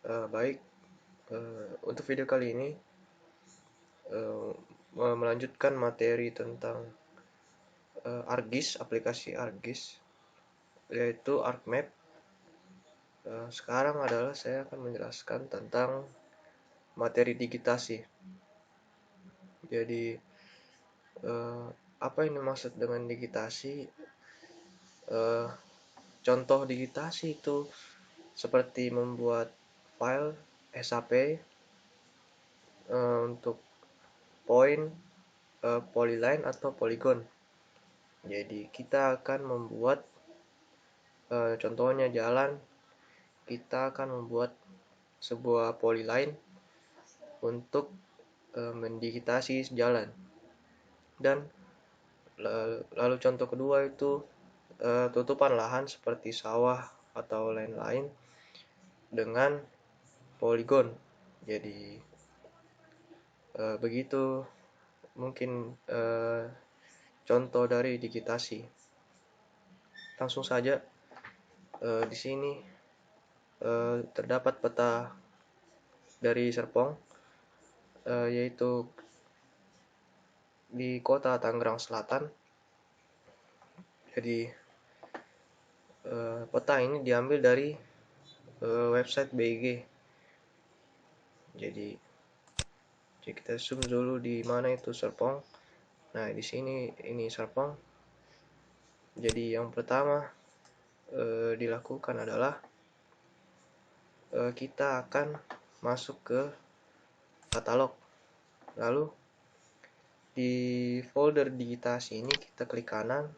Baik, untuk video kali ini eh, melanjutkan materi tentang ArcGIS, aplikasi ArcGIS, yaitu ArcMap. Sekarang adalah saya akan menjelaskan tentang materi digitasi. Jadi, eh, apa yang dimaksud dengan digitasi? Eh, Contoh digitasi itu seperti membuat file SAP untuk point, polyline atau polygon. Jadi kita akan membuat contohnya jalan, kita akan membuat sebuah polyline untuk mendigitasi jalan. Dan lalu contoh kedua itu tutupan lahan seperti sawah atau lain-lain dengan polygon. Jadi begitu mungkin contoh dari digitasi. Langsung saja, di sini terdapat peta dari Serpong, yaitu di kota Tangerang Selatan. Jadi peta ini diambil dari website BIG. Jadi kita zoom dulu di mana itu Serpong. Nah, di sini ini Serpong. Jadi yang pertama dilakukan adalah kita akan masuk ke katalog. Lalu di folder digitasi ini kita klik kanan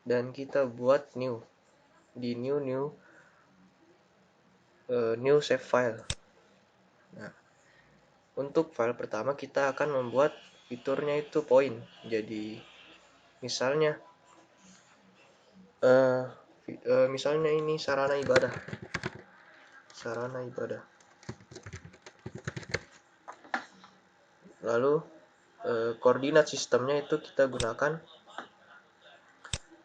dan kita buat new. Di new save file. Nah, untuk file pertama kita akan membuat fiturnya itu point. Jadi misalnya misalnya ini sarana ibadah. Lalu koordinat sistemnya itu kita gunakan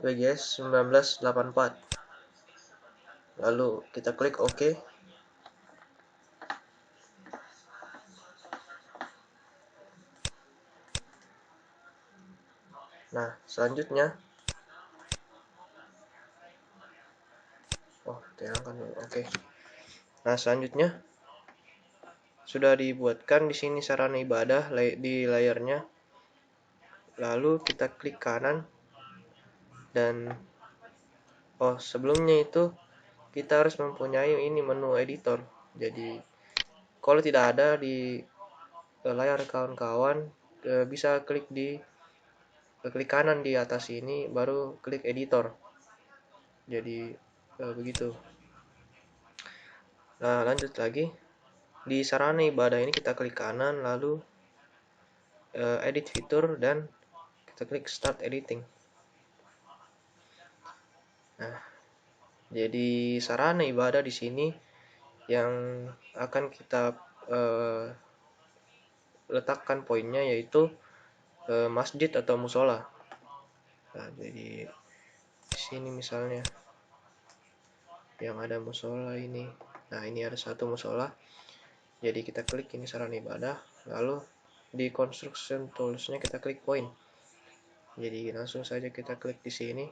WGS 1984. Lalu kita klik OK. Nah, selanjutnya Oke. Nah, selanjutnya sudah dibuatkan di sini sarana ibadah di layarnya. Lalu kita klik kanan dan sebelumnya itu kita harus mempunyai ini menu editor. Jadi kalau tidak ada di layar kawan-kawan, bisa klik kanan di atas ini baru klik editor. Jadi begitu. Nah, lanjut lagi. Di sarana ibadah ini kita klik kanan lalu edit fitur dan kita klik start editing. Nah, jadi sarana ibadah di sini yang akan kita letakkan poinnya yaitu masjid atau musola. Nah, jadi di sini misalnya yang ada musola ini. Nah, ini ada satu musola. Jadi kita klik ini sarana ibadah, lalu di construction tools-nya kita klik point. Jadi langsung saja kita klik di sini.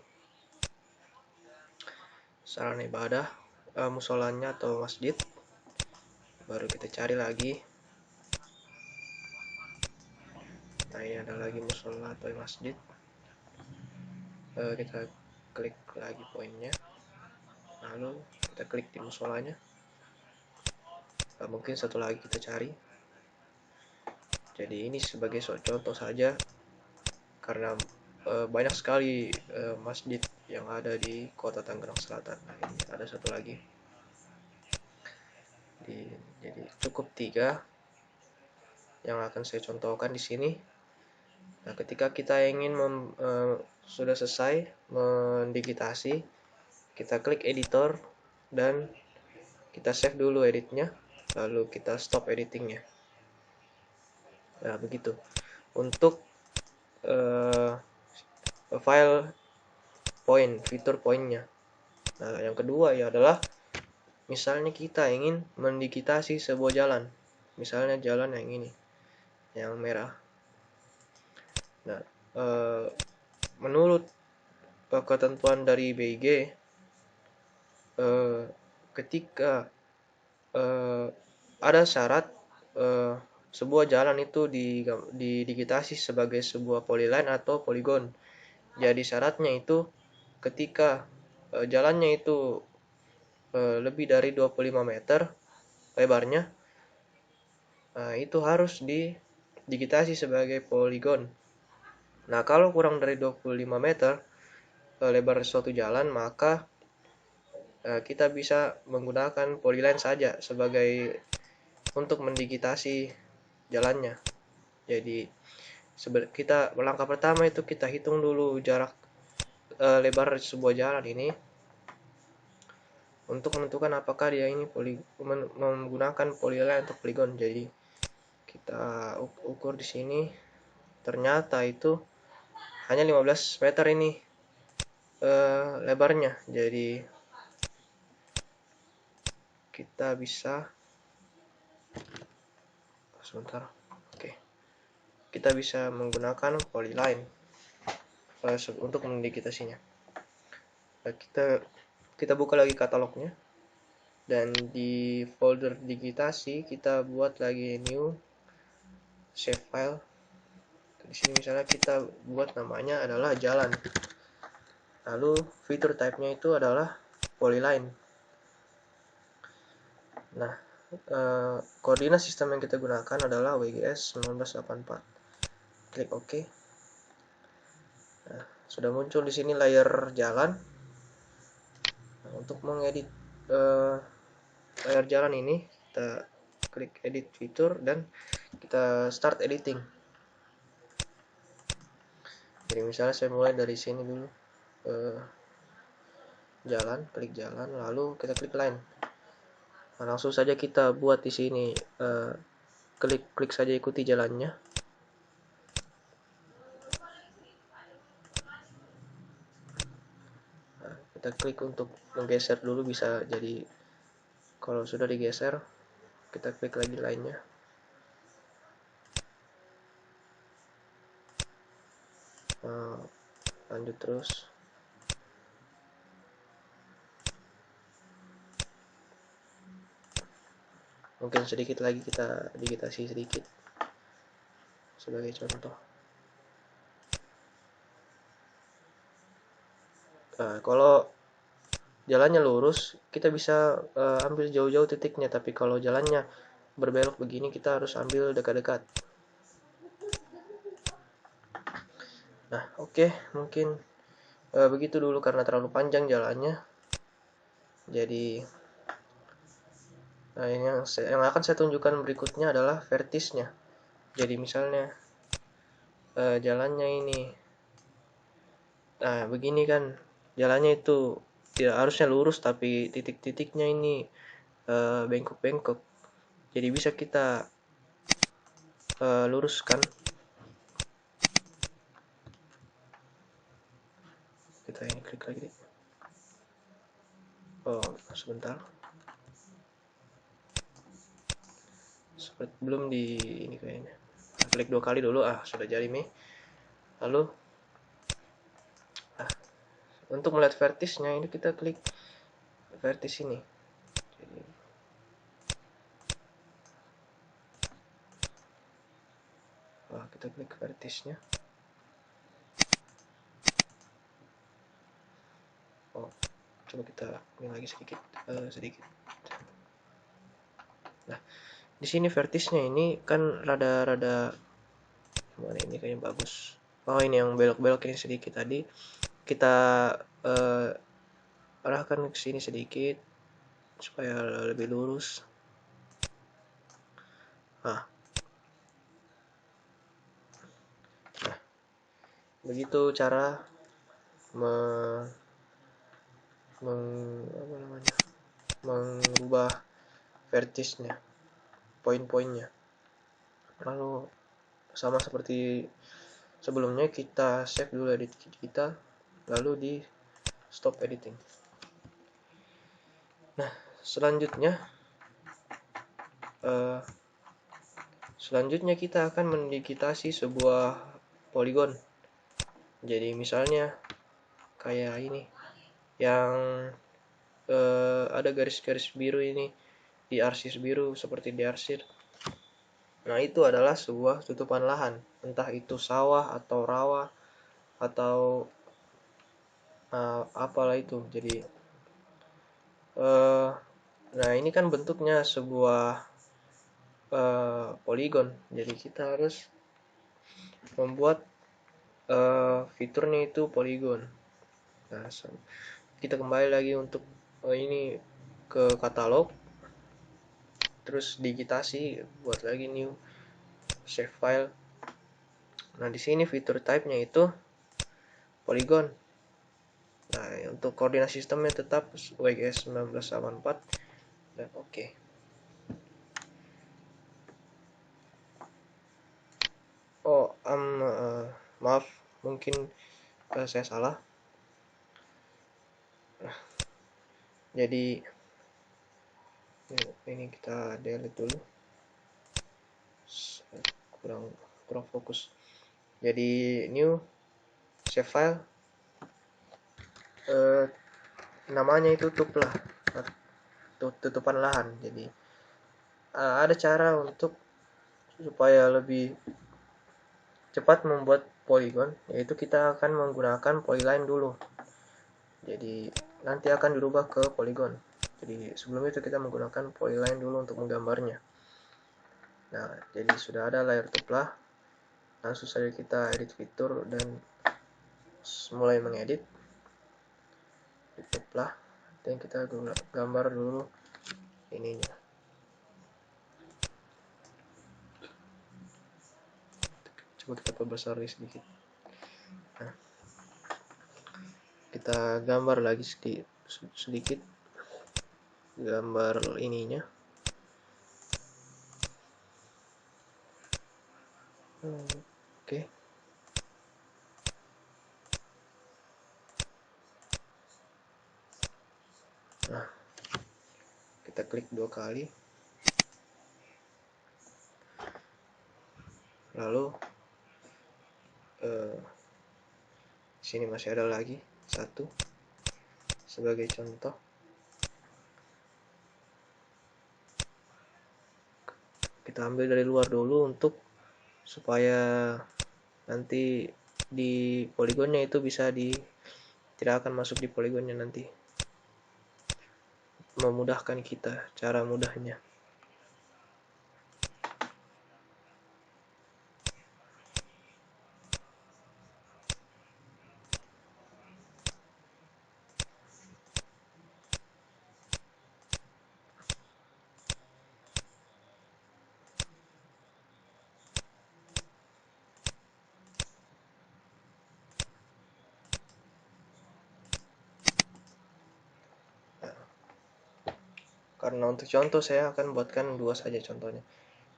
Sarana ibadah, musolanya atau masjid. Baru kita cari lagi. Nah, ini ada lagi musola atau masjid. Kita klik lagi poinnya. Lalu kita klik di musolanya. Mungkin satu lagi kita cari. Jadi ini sebagai contoh saja karena banyak sekali masjid yang ada di kota Tangerang Selatan. Nah, ini ada satu lagi. Jadi cukup 3 yang akan saya contohkan di sini. Nah, ketika kita ingin sudah selesai mendigitasi, kita klik editor dan kita save dulu editnya, lalu kita stop editingnya. Nah, begitu untuk file point, fitur pointnya. Nah, yang kedua ya adalah misalnya kita ingin mendigitasi sebuah jalan, misalnya jalan yang ini, yang merah. Nah, menurut ketentuan dari BIG, ketika ada syarat sebuah jalan itu didigitasi sebagai sebuah polyline atau poligon. Jadi syaratnya itu ketika jalannya itu lebih dari 25 meter lebarnya, itu harus didigitasi sebagai poligon. Nah, kalau kurang dari 25 meter lebar suatu jalan, maka kita bisa menggunakan polyline saja sebagai untuk mendigitasi jalannya. Jadi kita langkah pertama itu kita hitung dulu jarak lebar sebuah jalan ini untuk menentukan apakah dia ini menggunakan polyline atau poligon. Jadi kita ukur di sini, ternyata itu hanya 15 meter ini lebarnya. Jadi kita bisa sebentar. Oke. Kita bisa menggunakan polyline untuk mendigitasinya. Kita buka lagi katalognya, dan di folder digitasi kita buat lagi new save file. Di sini misalnya kita buat namanya adalah jalan, lalu fitur type-nya itu adalah polyline. Nah, koordinat sistem yang kita gunakan adalah WGS 1984. Klik OK. Nah, sudah muncul di sini layer jalan. Nah, untuk mengedit layar jalan ini, kita klik edit fitur dan kita start editing. Jadi misalnya saya mulai dari sini dulu, jalan, klik jalan, lalu kita klik line. Nah, langsung saja kita buat di sini, klik saja ikuti jalannya. Nah, kita klik untuk menggeser dulu, bisa jadi kalau sudah digeser kita klik lagi lainnya. Lanjut terus. Mungkin sedikit lagi kita digitasi sedikit sebagai contoh. Nah, kalau jalannya lurus kita bisa ambil jauh-jauh titiknya, tapi kalau jalannya berbelok begini kita harus ambil dekat-dekat. Nah, oke, mungkin begitu dulu karena terlalu panjang jalannya. Jadi yang akan saya tunjukkan berikutnya adalah vertisnya. Jadi misalnya jalannya ini, nah begini kan jalannya itu tidak harusnya lurus, tapi titik-titiknya ini bengkok-bengkok. Jadi bisa kita luruskan. Kita ini klik lagi. Oh, sebentar. Seperti belum di ini kayaknya. Klik 2 kali dulu. Sudah jadi nih. Lalu untuk melihat vertisnya ini kita klik vertis ini. Jadi, kita klik vertisnya. Coba kita ini lagi sedikit. Nah, di sini vertisnya ini kan rada mana ini kayaknya bagus. Ini yang belok-belok ini sedikit tadi. Kita arahkan ke sini sedikit supaya lebih lurus. Nah, begitu cara mengubah vertisnya, poin-poinnya. Lalu sama seperti sebelumnya, kita save dulu edit kita, lalu di stop editing. Nah, selanjutnya kita akan mendigitasi sebuah poligon. Jadi misalnya kayak ini yang ada garis-garis biru ini, diarsir biru seperti diarsir. Nah, itu adalah sebuah tutupan lahan, entah itu sawah atau rawa atau apalah itu. Jadi nah, ini kan bentuknya sebuah poligon. Jadi kita harus membuat fiturnya itu poligon. Nah, kita kembali lagi untuk ini ke katalog, terus digitasi, buat lagi new save file. Nah, di sini fitur type-nya itu poligon. Nah, untuk koordinat sistemnya tetap WGS 1984 dan oke. Maaf, mungkin saya salah. Jadi ini kita delete dulu, kurang fokus. Jadi new save file, namanya itu tutupan lahan. Jadi ada cara untuk supaya lebih cepat membuat poligon, yaitu kita akan menggunakan polyline dulu. Jadi nanti akan dirubah ke poligon. Jadi sebelum itu kita menggunakan polyline dulu untuk menggambarnya. Nah, jadi sudah ada layer tuplah. Langsung saja kita edit fitur dan mulai mengedit tuplah. Dan kita gambar dulu ininya. Coba kita perbesar sedikit. Nah, kita gambar lagi sedikit gambar ininya. Oke. Nah, kita klik 2 kali. Lalu sini masih ada lagi satu sebagai contoh. Kita ambil dari luar dulu untuk supaya nanti di poligonnya itu bisa tidak akan masuk di poligonnya nanti, memudahkan kita cara mudahnya. Karena untuk contoh saya akan buatkan 2 saja contohnya.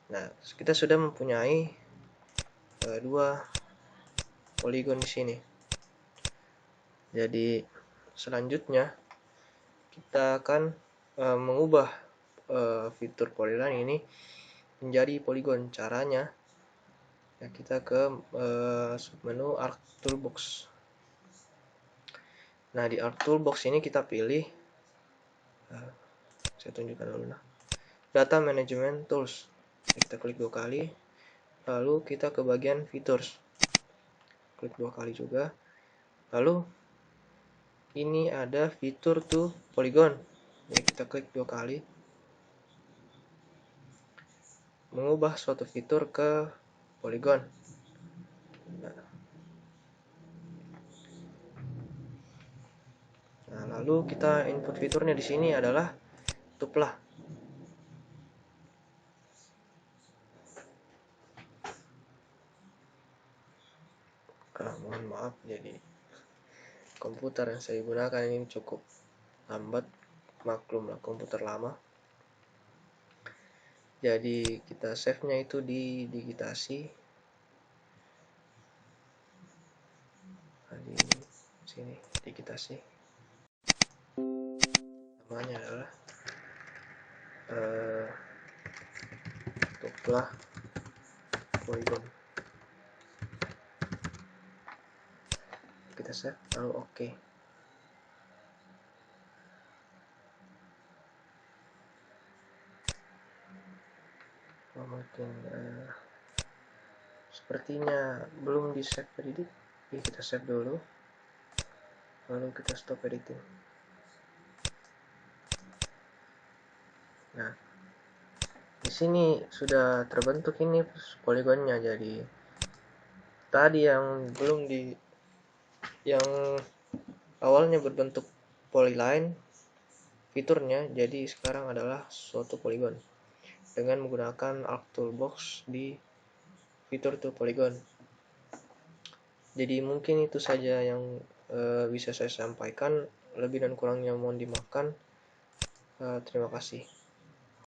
Nah, kita sudah mempunyai 2 poligon di sini. Jadi selanjutnya kita akan mengubah fitur polyline ini menjadi poligon. Caranya ya, kita ke submenu Arc Toolbox. Nah, di Arc Toolbox ini kita pilih, saya tunjukkan dulu, Data Management Tools. Kita klik 2 kali, lalu kita ke bagian Features, klik 2 kali juga. Lalu ini ada fitur to polygon, jadi kita klik 2 kali, mengubah suatu fitur ke polygon. Nah, lalu kita input fiturnya di sini adalah tuplah. Mohon maaf, jadi komputer yang saya gunakan ini cukup lambat, maklumlah komputer lama. Jadi kita save-nya itu di digitasi. Nah, di sini digitasi. Namanya adalah Bentuklah polygon. Kita save lalu oke. Mungkin sepertinya belum di save tadi. Jadi kita save dulu, lalu kita stop editing. Nah, di sini sudah terbentuk ini poligonnya. Jadi tadi yang awalnya berbentuk polyline fiturnya, jadi sekarang adalah suatu poligon dengan menggunakan Arc Toolbox di fitur to polygon. Jadi mungkin itu saja yang bisa saya sampaikan. Lebih dan kurangnya mohon dimaafkan. Terima kasih.